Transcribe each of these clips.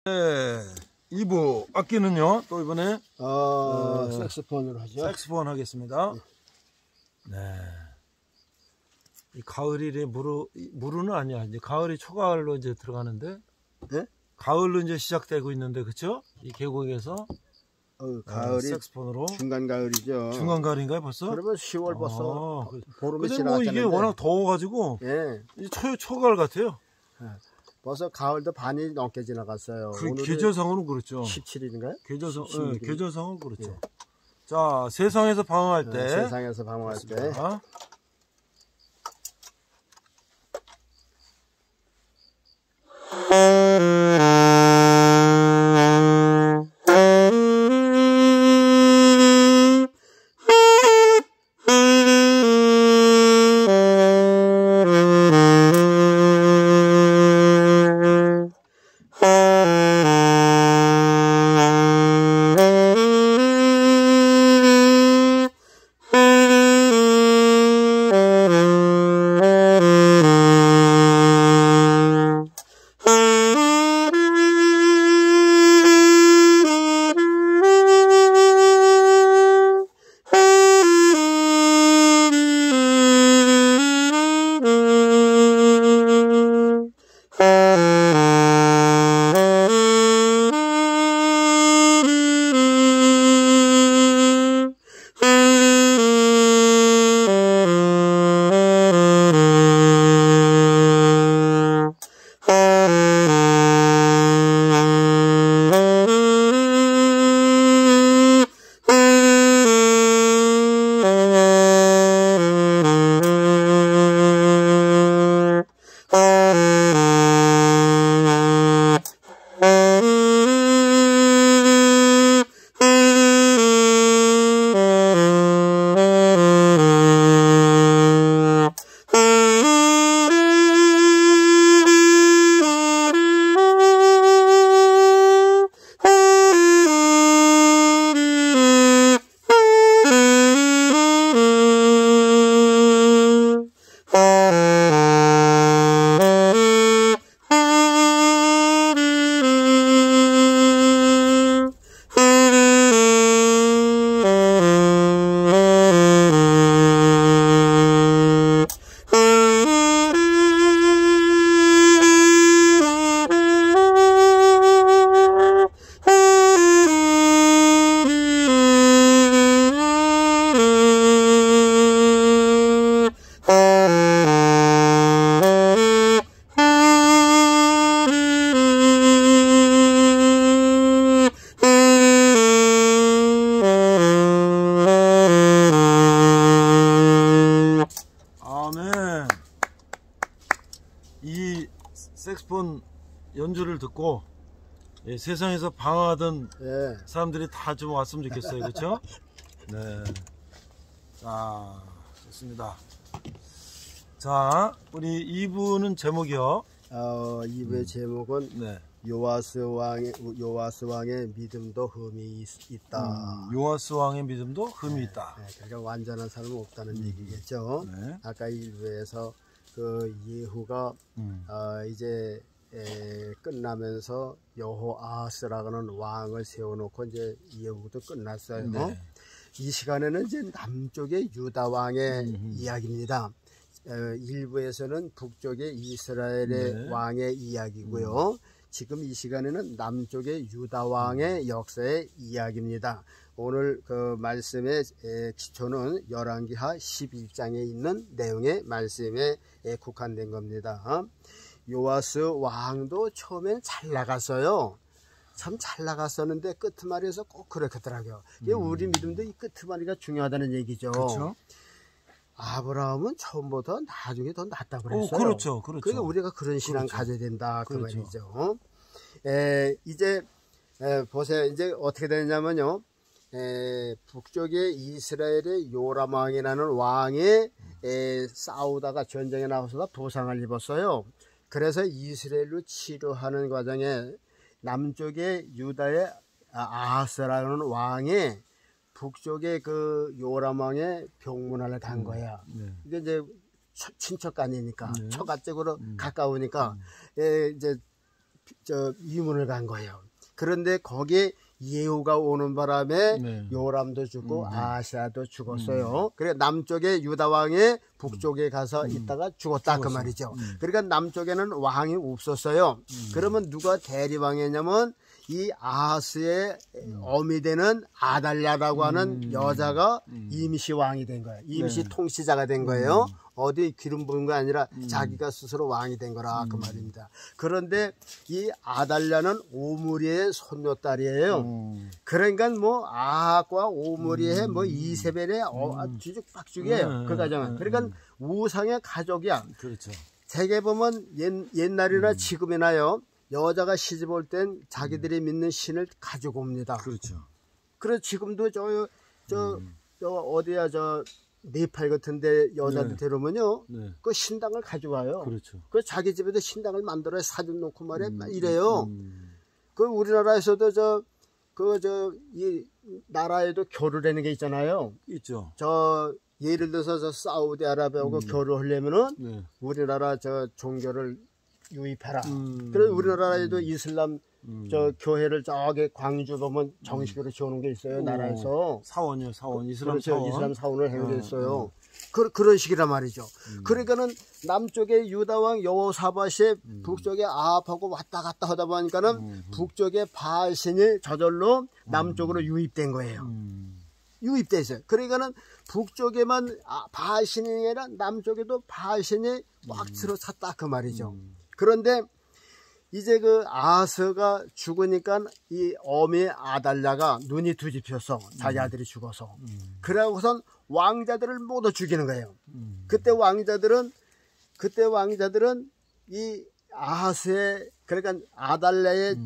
네, 2부 악기는요 또 이번에 색스폰으로 하죠. 색스폰 하겠습니다. 네. 이 가을이 무르는 아니야. 이제 가을이 초가을로 이제 들어가는데, 네? 가을로 이제 시작되고 있는데, 그쵸? 이 계곡에서 가을이 색스폰으로 중간 가을이죠. 중간 가을인가요 벌써? 그러면 10월 벌써 보름이 근데 뭐 이게 워낙 더워가지고 예. 초가을 같아요. 벌써 가을도 반이 넘게 지나갔어요. 그 계절상으로는 그렇죠. 17일인가요? 계절상은 그렇죠. 예. 자, 세상에서 방황할 때. 세상에서 방황할 때. 이 색스폰 연주를 듣고 세상에서 방황하던 사람들이 다 좀 왔으면 좋겠어요. 그렇죠? 네. 자, 좋습니다. 자, 우리 2부는 제목이요. 2부의 제목은 요아스 왕의 믿음도 흠이 있다. 요아스 왕의 믿음도 흠이 있다. 그러니까 완전한 사람은 없다는 얘기겠죠. 아까 1부에서 그 예후가 이제 끝나면서 여호아스라고는 왕을 세워놓고 이제 예후도 끝났어요. 이 시간에는 이제 남쪽의 유다 왕의 이야기입니다. 일부에서는 북쪽의 이스라엘의 왕의 이야기고요. 지금 이 시간에는 남쪽의 유다 왕의 역사의 이야기입니다. 오늘 그 말씀의 기초는 열왕기하 11장에 있는 내용의 말씀에 국한된 겁니다. 요아스 왕도 처음엔 잘 나갔어요. 참 잘 나갔었는데 끝말에서 꼭 그렇겠더라고요. 우리 믿음도 이 끝말이가 중요하다는 얘기죠. 그렇죠. 아브라함은 처음보다 나중에 더 낫다고 그랬어요. 그렇죠. 그러니까 우리가 그런 신앙 가져야 된다. 그 말이죠. 이제 보세요. 이제 어떻게 되냐면요. 북쪽의 이스라엘의 요람 왕이라는 왕이 싸우다가 전쟁에 나와서 부상을 입었어요. 그래서 이스라엘로 치료하는 과정에 남쪽의 유다의 아하스라는 왕이 북쪽의 그 요람 왕의 병문안을 간 거야. 이게 이제 친척간이니까 처가적으로 가까우니까 이제 이문을 간 거예요. 그런데 거기에 예후가 오는 바람에 네. 요람도 죽고 아시아도 죽었어요. 그래 남쪽에 유다 왕이 북쪽에 가서 있다가 죽었다 그 말이죠. 그러니까 남쪽에는 왕이 없었어요. 그러면 누가 대리왕이냐면 이 아하스의 어미 되는 아달랴라고 하는 여자가 임시 왕이 된 거예요. 임시 네. 통치자가 된 거예요. 어디 기름 부은 거 아니라 자기가 스스로 왕이 된 거라 그 말입니다. 그런데 이 아달랴는 오므리의 손녀딸이에요. 그러니까 뭐 아하과 오므리의 뭐 이세벨의 뒤죽박죽이에요. 그 가정은. 그러니까 우상의 가족이야. 그렇죠. 대개 보면 옛날이나 지금이나요. 여자가 시집 올 땐 자기들이 믿는 신을 가지고 옵니다. 그렇죠. 그래서 지금도 어디야 네팔 같은데 여자들 네. 데려오면요, 네. 그 신당을 가져와요. 그렇죠. 그 자기 집에도 신당을 만들어 사진 놓고 말이야 이래요. 그 우리나라에서도 이 나라에도 교류라는 게 있잖아요. 있죠. 예를 들어서 사우디아라비아하고 교류하려면은 네. 우리나라 종교를 유입해라. 그래서 우리나라에도 이슬람 교회를 저기 광주 보면 정식으로 지어놓은 게 있어요. 나라에서. 사원이요, 사원. 이슬람 그렇죠. 사원. 이슬람 사원을 행했어요. 그런 식이란 말이죠. 그러니까는 남쪽에 유다왕 여호사밧이 북쪽에 아합하고 왔다 갔다 하다 보니까는 북쪽에 바알신이 저절로 남쪽으로 유입된 거예요. 유입돼 있어요. 그러니까는 북쪽에만 바알신이 아니라 남쪽에도 바알신이 꽉 들어찼다 그 말이죠. 그런데 이제 그 아하스가 죽으니까 이 어미 아달랴가 눈이 뒤집혀서 자기 아들이 죽어서 그러고선 왕자들을 모두 죽이는 거예요. 그때 왕자들은 이 아하스의 그러니까 아달랴의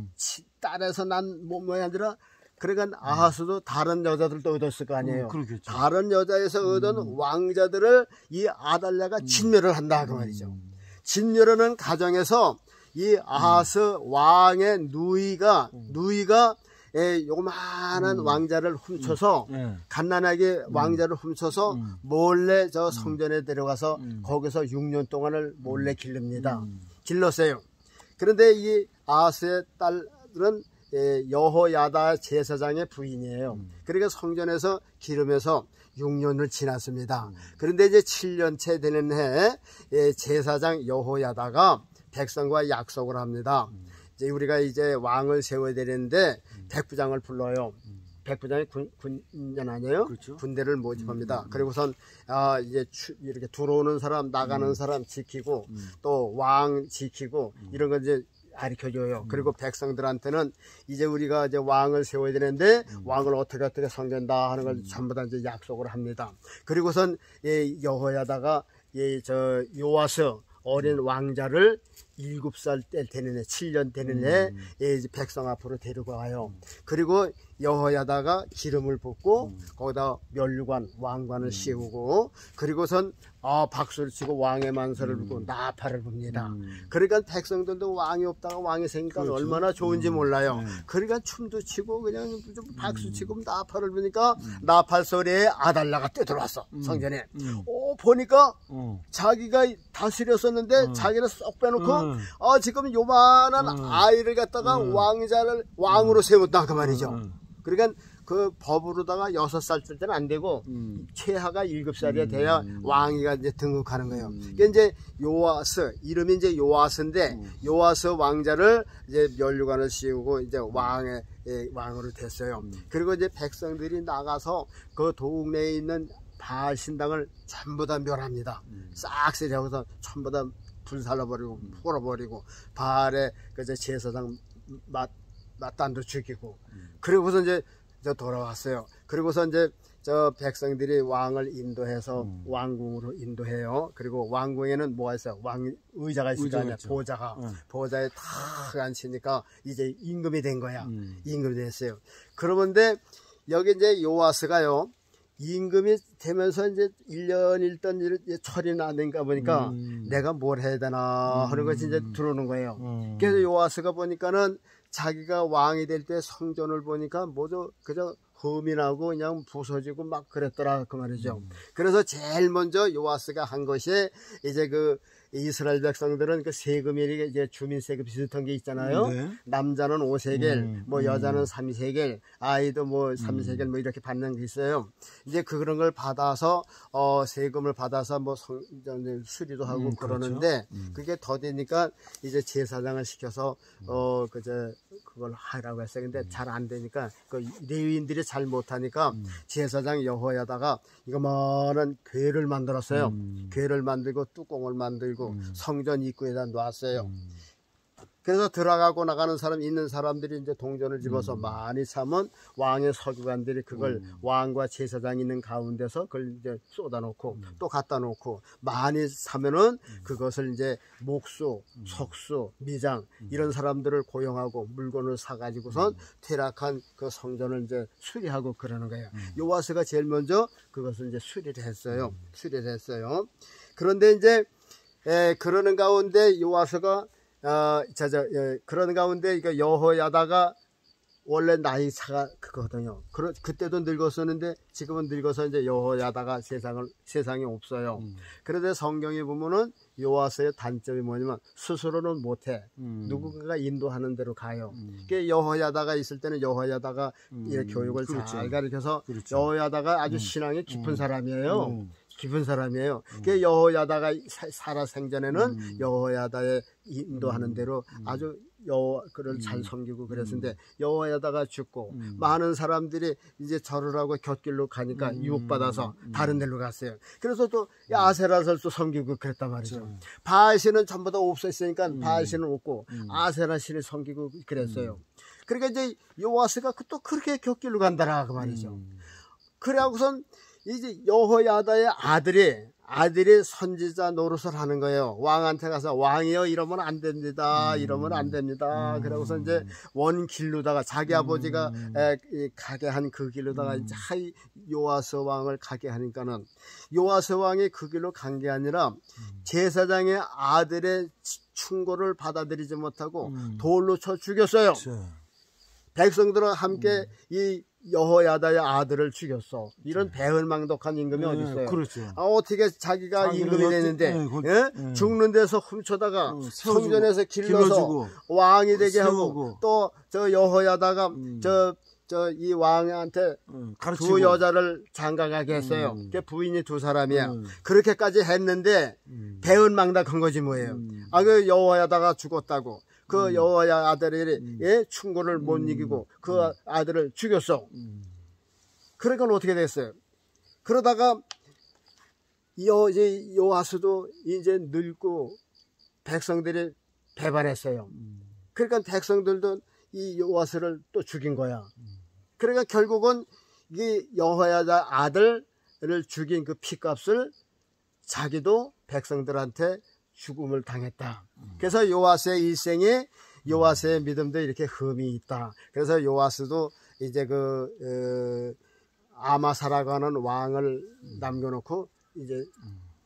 딸에서 난 뭐야 아니라 그러니까 아하스도 다른 여자들도 얻었을 거 아니에요. 그렇겠죠. 다른 여자에서 얻은 왕자들을 이 아달랴가 진멸을 한다 그 말이죠. 진멸하는 가정에서 이 아하스 왕의 누이가 요만한 왕자를 훔쳐서 갓난하게 왕자를 훔쳐서 몰래 저 성전에 데려가서 거기서 6년 동안을 몰래 기릅니다. 길렀어요. 그런데 이 아하스의 딸은 여호야다 제사장의 부인이에요. 그러니까 성전에서 기르면서 6년을 지났습니다. 그런데 이제 7년째 되는 해 제사장 여호야다가 백성과 약속을 합니다. 이제 우리가 이제 왕을 세워야 되는데 백부장을 불러요. 백부장이 군nhân 아니에요? 그렇죠. 군대를 모집합니다. 그리고선 이제 이렇게 들어오는 사람 나가는 사람 지키고 또 왕 지키고 이런 거 이제 가르쳐줘요. 그리고 백성들한테는 이제 우리가 이제 왕을 세워야 되는데 왕을 어떻게 섬긴다 하는 걸 전부 다 이제 약속을 합니다. 그리고선 여호야다가 요아스 어린 왕자를 7살 때 되는 해, 7년 되는 해 이제 백성 앞으로 데리고 가요. 그리고 여호야다가 기름을 붓고 거기다 멸관 왕관을 씌우고 그리고선 박수를 치고 왕의 만세를 불고 나팔을 붑니다. 그러니까 백성들도 왕이 없다가 왕이 생기니까 그렇죠. 얼마나 좋은지 몰라요. 그러니까 춤도 치고 그냥 좀 박수 치고 나팔을 부니까 나팔 소리에 아달랴가 뛰어들어왔어 성전에. 보니까 자기가 다스렸었는데 자기를 쏙 빼놓고 지금 요만한 아이를 갖다가 왕으로 세웠다 그 말이죠. 그러니까 그 법으로다가 6살 때 때는 안 되고 최하가 7살이 돼야 왕이가 이제 등극하는 거예요. 그러니까 이제 요아스 이름이 이제 요아스인데 요아스 왕자를 이제 면류관을 씌우고 이제 왕으로 됐어요. 그리고 이제 백성들이 나가서 그 동네에 있는 바알 신당을 전부 다 멸합니다. 싹 세려고서 전부 다 불살라버리고 풀어버리고 바알의 그 제사장 마단도 죽이고 그리고서 이제 돌아왔어요. 그리고서 이제 백성들이 왕을 인도해서 왕궁으로 인도해요. 그리고 왕궁에는 뭐가 있어요? 의자가 있을 거 아니야. 보좌에 탁 앉히니까 이제 임금이 된 거야. 임금이 됐어요. 그러는데 여기 이제 요아스가요. 임금이 되면서 이제 1년 있던 철이 나는가 보니까 내가 뭘 해야 되나 하는 것이 이제 들어오는 거예요. 그래서 요아스가 보니까는 자기가 왕이 될 때 성전을 보니까 모두 그저 흠이 나고 그냥 부서지고 막 그랬더라 그 말이죠. 그래서 제일 먼저 요아스가 한 것이 이제 그 이스라엘 백성들은 그 세금이 이제 주민세금 비슷한 게 있잖아요. 네. 남자는 5세겔, 뭐 여자는 3세겔, 아이도 뭐 3세겔 뭐 이렇게 받는 게 있어요. 이제 그런 걸 받아서 세금을 받아서 뭐 수리도 하고 그러는데 그렇죠. 그게 더디니까 이제 제사장을 시켜서 그걸 하라고 했어요. 근데 잘 안 되니까 그 레위인들이 잘 못하니까 제사장 여호야다가 이거만한 궤를 만들었어요. 궤를 만들고 뚜껑을 만들고 성전 입구에다 놨어요. 그래서 들어가고 나가는 사람 있는 사람들이 이제 동전을 집어서 많이 사면 왕의 서기관들이 그걸 왕과 제사장이 있는 가운데서 그걸 이제 쏟아놓고 또 갖다 놓고 많이 사면은 그것을 이제 목수, 석수, 미장 이런 사람들을 고용하고 물건을 사가지고선 퇴락한 그 성전을 이제 수리하고 그러는 거예요. 요아스가 제일 먼저 그것을 이제 수리를 했어요. 그런데 이제 그러는 가운데 요아스가 그런 가운데 이거 여호야다가 원래 나이 차가 그거거든요. 그때도 늙었었는데 지금은 늙어서 이제 여호야다가 세상에 없어요. 그런데 성경에 보면은 요아스의 단점이 뭐냐면 스스로는 못해. 누군가가 인도하는 대로 가요. 그러니까 여호야다가 있을 때는 여호야다가 교육을 그렇죠. 잘 가르쳐서 그렇죠. 여호야다가 아주 신앙이 깊은 사람이에요. 깊은 사람이에요. 그 여호야다가 살아 생전에는 여호야다의 인도하는 대로 아주 그를 잘 섬기고 그랬는데 여호야다가 죽고 많은 사람들이 이제 절을 하고 곁길로 가니까 유혹받아서 다른 데로 갔어요. 그래서 또 아세라를 또 섬기고 그랬단 말이죠. 바알신은 전부 다 없었으니까 바알신은 없고 아세라 신을 섬기고 그랬어요. 그러니까 이제 요아스가 또 그렇게 곁길로 간다라 그 말이죠. 그래갖고선 이제 여호야다의 아들이 선지자 노릇을 하는 거예요. 왕한테 가서 왕이여 이러면 안 됩니다. 이러면 안 됩니다. 그러고서 이제 원 길로다가 자기 아버지가 가게 한 그 길로다가 이제 요아스 왕을 가게 하니까는 요아스 왕이 그 길로 간 게 아니라 제사장의 아들의 충고를 받아들이지 못하고 돌로 쳐 죽였어요. 백성들과 함께 이 여호야다의 아들을 죽였어. 이런 배은망덕한 임금이 어디 있어요? 그렇죠. 어떻게 자기가 임금이 됐는데 죽는 데서 훔쳐다가 성전에서 길러서 왕이 되게 하고 또 저 여호야다가 이 왕한테 가르치고. 두 여자를 장가가게 했어요. 그 부인이 두 사람이야. 그렇게까지 했는데 배은망덕한 거지 뭐예요. 그 여호야다가 죽었다고. 그 여호야 아들이 충고를 못 이기고 그 아들을 죽였어. 그러니까 어떻게 됐어요? 그러다가 요아스도 이제 늙고 백성들이 배반했어요. 그러니까 백성들도 이 요아스를 또 죽인 거야. 그러니까 결국은 이 여호야다 아들을 죽인 그 피값을 자기도 백성들한테 죽음을 당했다. 그래서 요아스의 일생에 요아스의 믿음도 이렇게 흠이 있다. 그래서 요아스도 이제 아마사라고 하는 왕을 남겨놓고 이제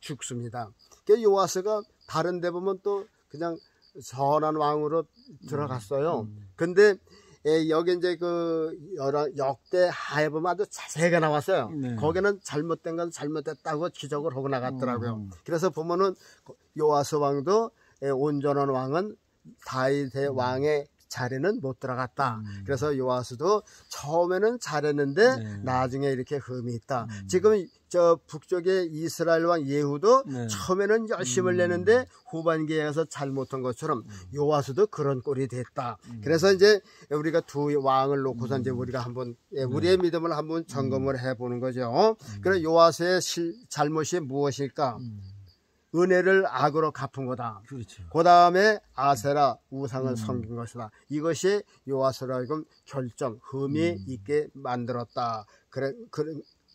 죽습니다. 그 요아스가 다른 데 보면 또 그냥 선한 왕으로 들어갔어요. 근데 여기 이제 여러 역대 하에 보면 아주 자세하게 나왔어요. 거기는 잘못된 건 잘못됐다고 지적을 하고 나갔더라고요. 그래서 보면은 요아스 왕도 온전한 왕은 다윗의 왕의 자리는 못 들어갔다. 그래서 요아스도 처음에는 잘했는데 나중에 이렇게 흠이 있다. 지금 저 북쪽의 이스라엘 왕 예후도 처음에는 열심을 내는데 후반기에 가서 잘못한 것처럼 요아스도 그런 꼴이 됐다. 그래서 이제 우리가 두 왕을 놓고서 이제 우리가 한번 우리의 믿음을 한번 점검을 해보는 거죠. 그래서 요아스의 잘못이 무엇일까? 은혜를 악으로 갚은 거다. 그렇죠. 그 다음에 아세라 우상을 섬긴 것이다. 이것이 요아스로 하여금 결정, 흠이 있게 만들었다.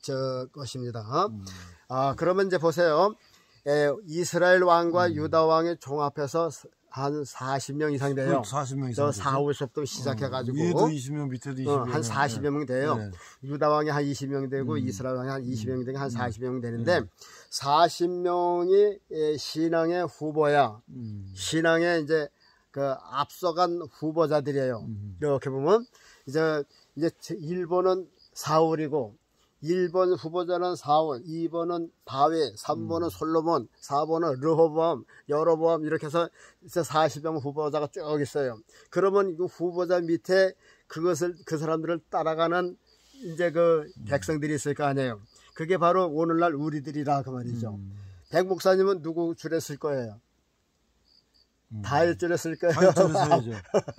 저 것입니다. 그러면 이제 보세요. 이스라엘 왕과 유다 왕의 종합해서 한 40명 이상 돼요. 40명 저 이상. 4, 5세부터 시작해가지고. 위에도 20명, 밑에도 20명. 한 40여 명 돼요. 유다 왕이 한 20명 되고, 이스라엘 왕이 한 20명 되고, 한 40명 되는데, 40명이 신앙의 후보야. 신앙의 이제 앞서간 후보자들이에요. 이렇게 보면, 이제 일본은 사울이고 1번 후보자는 사울, 2번은 다윗, 3번은 솔로몬, 4번은 르호보암, 여로보암 이렇게 해서 40명 후보자가 쭉 있어요. 그러면 그 후보자 밑에 그 사람들을 따라가는 이제 그 백성들이 있을 거 아니에요. 그게 바로 오늘날 우리들이라 그 말이죠. 백 목사님은 누구 줄에 쓸 거예요? 다윗 줄에 쓸 거예요. 다윗 줄에 서야죠.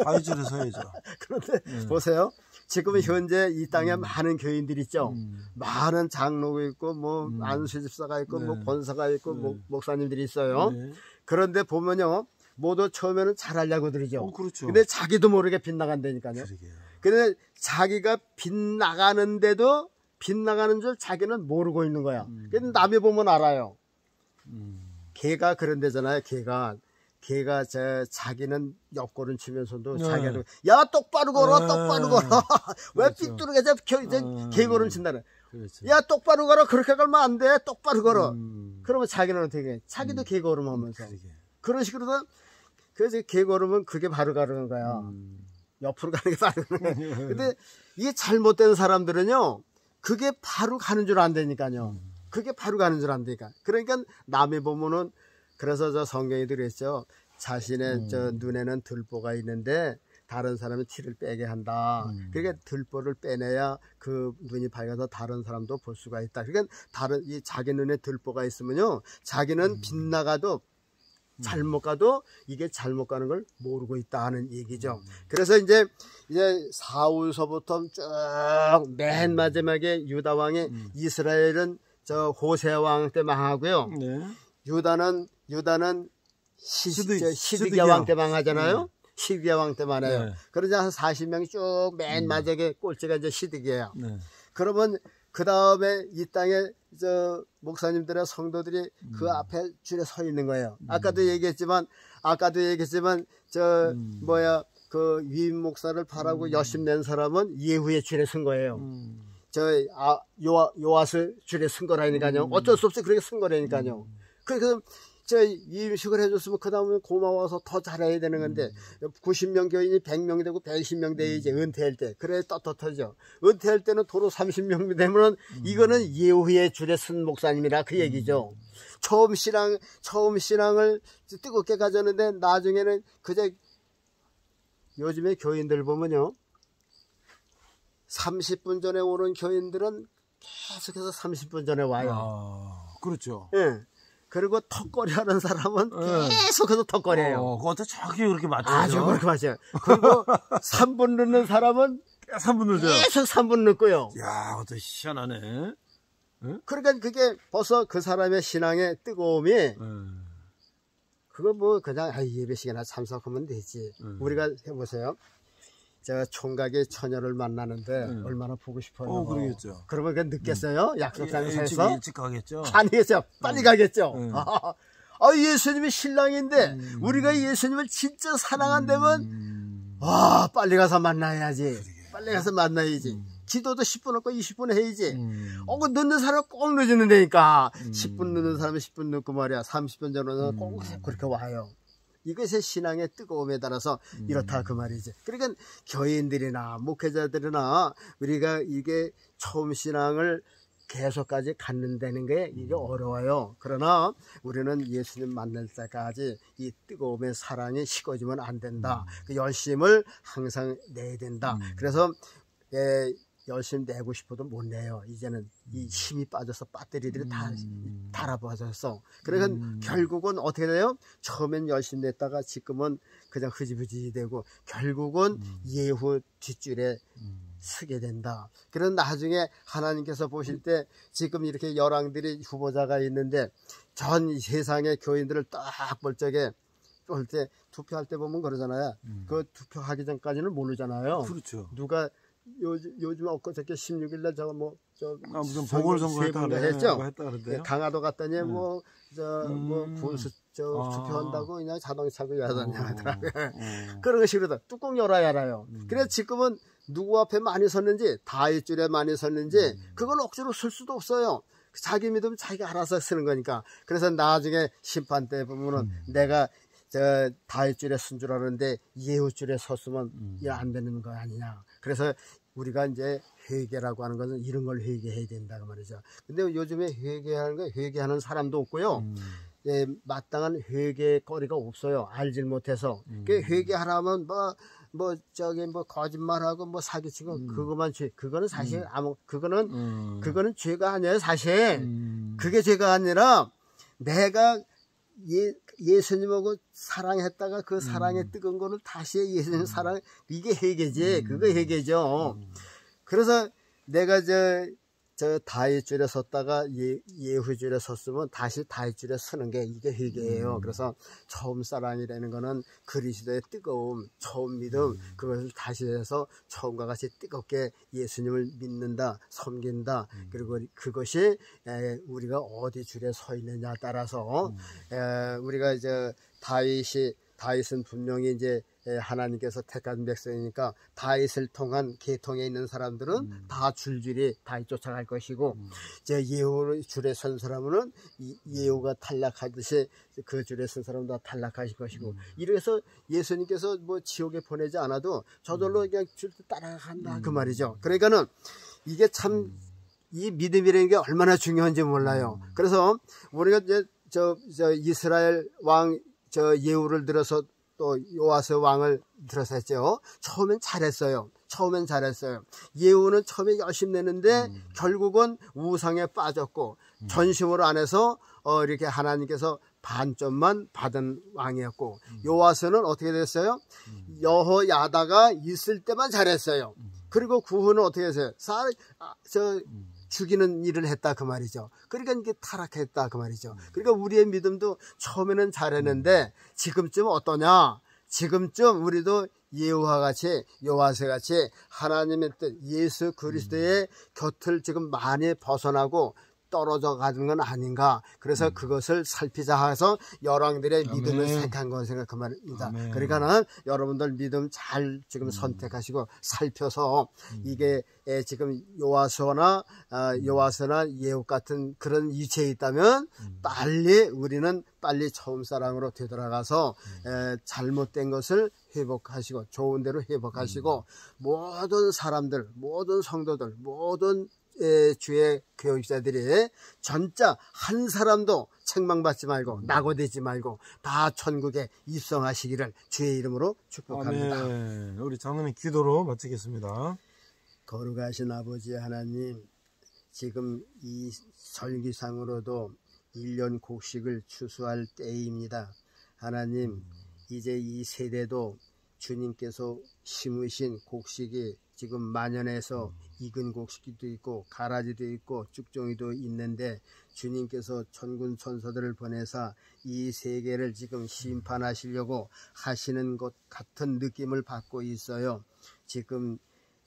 다윗 줄에 서야죠. 그런데 보세요. 지금 현재 이 땅에 많은 교인들이 있죠. 많은 장로가 있고 뭐 안수집사가 있고 뭐 권사가 있고 목사님들이 있어요. 네. 그런데 보면요. 모두 처음에는 잘하려고 들이죠. 그렇죠. 근데 자기도 모르게 빗나간다니까요. 그러게요. 근데 자기가 빗나가는데도 빗나가는 줄 자기는 모르고 있는 거야. 근데 남이 보면 알아요. 개가 그런 데잖아요. 개가 자기는 옆걸음 치면서도 네. 자기는 야 똑바로 걸어 네. 똑바로 걸어 왜 그렇죠. 삐뚤게 개걸음 친다는 그렇죠. 야 똑바로 걸어 그렇게 걸면 안 돼 똑바로 걸어 그러면 자기는 어떻게 해? 자기도 개걸음 하면서 그런 식으로 그래서 개걸음은 그게 바로 가는 거야. 옆으로 가는 게 바로 가는 거야. 근데 이게 잘못된 사람들은요 그게 바로 가는 줄 안 되니까요. 그게 바로 가는 줄 안 되니까. 그러니까 남이 보면은 그래서 저 성경이 그랬죠. 자신의 저 눈에는 들보가 있는데 다른 사람은 티를 빼게 한다. 그러니까 들보를 빼내야 그 눈이 밝아서 다른 사람도 볼 수가 있다. 그러니까 이 자기 눈에 들보가 있으면요, 자기는 빗나가도 잘못 가도 이게 잘못 가는 걸 모르고 있다는 얘기죠. 그래서 이제 사울서부터 쭉 맨 마지막에 유다 왕이 이스라엘은 저 호세 왕 때 망하고요. 네. 유다는 시드기야 시드기야 왕 때 망하잖아요. 시드기야 왕 때 망해요. 네. 그러자 한 40명이 쭉 맨 마지막에 꼴찌가 이제 시드기야. 네. 그러면 그 다음에 이 땅에 저 목사님들의 성도들이 그 앞에 줄에 서 있는 거예요. 아까도 얘기했지만 저 그 위임 목사를 바라고 열심 낸 사람은 예후의 줄에 선 거예요. 요아스 줄에 선 거라니까요. 어쩔 수 없이 그렇게 선 거라니까요. 그래서 저 임식을 해줬으면 그 다음에 고마워서 더 잘해야 되는 건데 90명 교인이 100명 되고 110명 돼야지 은퇴할 때. 그래 떳떳하죠. 은퇴할 때는 도로 30명 되면 이거는 예후의 줄에 선 목사님이라 그 얘기죠. 처음 신앙을 뜨겁게 가졌는데 나중에는 그저 요즘에 교인들 보면요 30분 전에 오는 교인들은 계속해서 30분 전에 와요. 아, 그렇죠. 예. 그리고 턱걸이 하는 사람은 계속해서 턱걸이에요. 그것도 정확히 그렇게 맞죠. 아주 그렇게 맞아요. 그리고 3분 늦는 사람은 3분 늦어요. 계속 3분 늦고요. 야, 그것도 희한하네. 그러니까 그게 벌써 그 사람의 신앙의 뜨거움이 그거 뭐 그냥 예배 시간에 참석하면 되지. 우리가 해보세요. 제가 총각의 처녀를 만나는데 얼마나 보고 싶어요. 그러겠죠. 그러면 그냥 늦겠어요? 약속장소에서? 일찍 가겠죠. 아니겠죠. 빨리 가겠죠. 예수님이 신랑인데 우리가 예수님을 진짜 사랑한다면 와 빨리 가서 만나야지. 빨리 가서 만나야지. 기도도 10분 없고 20분 해야지. 그 늦는 사람은 꼭 늦는다니까. 10분 늦는 사람은 10분 늦고 말이야. 30분 전에는 꼭 그렇게 와요. 이것의 신앙의 뜨거움에 따라서 이렇다 그 말이지. 그러니까 교인들이나 목회자들이나 우리가 이게 처음 신앙을 계속까지 갖는다는 게 이게 어려워요. 그러나 우리는 예수님 만날 때까지 이 뜨거움의 사랑이 식어지면 안 된다. 그 열심을 항상 내야 된다. 그래서 열심히 내고 싶어도 못 내요. 이제는 이 힘이 빠져서 배터리들이 다 달아버려서. 그러니까 결국은 어떻게 돼요? 처음엔 열심히 냈다가 지금은 그냥 흐지부지 되고 결국은 예후 뒷줄에 서게 된다. 그런 나중에 하나님께서 보실 때 지금 이렇게 열왕들이 후보자가 있는데 전 세상의 교인들을 딱 볼 적에 볼 때 투표할 때 보면 그러잖아요. 그 투표하기 전까지는 모르잖아요. 그렇죠. 누가 요즘 엊그저께 16일날 무슨 보궐선거 했죠. 했다는데요. 강화도 갔더니 군수 투표한다고 그냥 자동차 타고 하더라고요. 그런 식으로 뚜껑 열어야 알아요. 그래서 지금은 누구 앞에 많이 섰는지 다윗줄에 많이 섰는지 그걸 억지로 쓸 수도 없어요. 자기 믿으면 자기가 알아서 쓰는 거니까. 그래서 나중에 심판 때 보면은 내가 다윗줄에 쓴 줄 알았는데 예후줄에 섰으면 이게 안 되는 거 아니냐. 그래서 우리가 이제 회개라고 하는 것은 이런 걸 회개해야 된다 그 말이죠. 근데 요즘에 회개하는 사람도 없고요. 예, 마땅한 회개거리가 없어요. 알질 못해서. 그 회개하라면 뭐 거짓말하고 뭐 사기치고 그거만 그거는 사실 그거는 죄가 아니에요, 사실. 그게 죄가 아니라 내가 예수님하고 사랑했다가 그 사랑의 뜨거운 거를 다시 예수님 사랑, 이게 회개지. 그거 회개죠. 그래서 내가 저 다윗줄에 섰다가 예후줄에 섰으면 다시 다윗줄에 서는 게 이게 회개예요. 그래서 처음 사랑이라는 거는 그리스도의 뜨거움, 처음 믿음, 그것을 다시 해서 처음과 같이 뜨겁게 예수님을 믿는다, 섬긴다. 그리고 그것이 우리가 어디 줄에 서 있느냐 따라서 우리가 다윗은 분명히 이제 하나님께서 택한 백성이니까 다윗을 통한 계통에 있는 사람들은 다 줄줄이 다윗 쫓아갈 것이고 예후 줄에 선 사람은 예후가 탈락하듯이 그 줄에 선 사람은 다 탈락하실 것이고 이래서 예수님께서 뭐 지옥에 보내지 않아도 저절로 그냥 줄 따라간다 그 말이죠. 그러니까는 이게 참 이 믿음이라는 게 얼마나 중요한지 몰라요. 그래서 우리가 이제 이스라엘 왕 예후를 들어서 또 요아스 왕을 들어서 했죠. 처음엔 잘했어요. 예후는 처음에 열심히 내는데 결국은 우상에 빠졌고 전심으로 안 해서 이렇게 하나님께서 반점만 받은 왕이었고 요아스는 어떻게 됐어요? 여호야다가 있을 때만 잘했어요. 그리고 그 후는 어떻게 했어요? 죽이는 일을 했다 그 말이죠. 그러니까 이게 타락했다 그 말이죠. 그러니까 우리의 믿음도 처음에는 잘했는데 지금쯤 어떠냐? 지금쯤 우리도 예후와 같이 요아스 같이 하나님의 뜻 예수 그리스도의 곁을 지금 많이 벗어나고 떨어져 가는 건 아닌가. 그래서 그것을 살피자 해서 열왕들의 믿음을 택한 것을 그 말입니다. 그러니까는 여러분들 믿음 잘 지금 선택하시고 살펴서 이게 지금 요아스나 예후 같은 그런 이치에 있다면 우리는 빨리 처음 사랑으로 되돌아가서 잘못된 것을 회복하시고 좋은 대로 회복하시고 모든 사람들, 모든 성도들, 모든 주의 교육자들이 전자 한 사람도 책망받지 말고 낙오되지 말고 다 천국에 입성하시기를 주의 이름으로 축복합니다. 아멘. 우리 장로님 기도로 마치겠습니다. 거룩하신 아버지 하나님, 지금 이 설기상으로도 1년 곡식을 추수할 때입니다. 하나님, 이제 이 세대도 주님께서 심으신 곡식이 지금 만연해서 익은 곡식도 있고 가라지도 있고 쭉종이도 있는데 주님께서 천군 천사들을 보내사 이 세계를 지금 심판하시려고 하시는 것 같은 느낌을 받고 있어요. 지금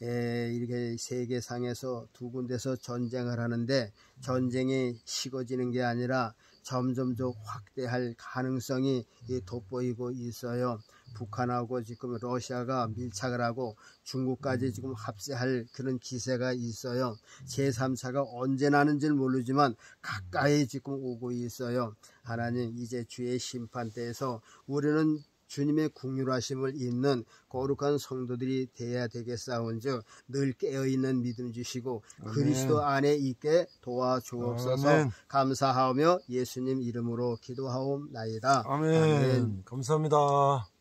이렇게 세계상에서 두 군데서 전쟁을 하는데 전쟁이 식어지는 게 아니라 점점 더 확대할 가능성이 돋보이고 있어요. 북한하고 지금 러시아가 밀착을 하고 중국까지 지금 합세할 그런 기세가 있어요. 제3차가 언제 나는지는 모르지만 가까이 지금 오고 있어요. 하나님, 이제 주의 심판 때에서 우리는 주님의 긍휼하심을 잊는 거룩한 성도들이 되어야 되겠사온즉 늘 깨어있는 믿음 주시고 아멘. 그리스도 안에 있게 도와주옵소서. 아멘. 감사하며 예수님 이름으로 기도하옵나이다. 아멘. 아멘. 감사합니다.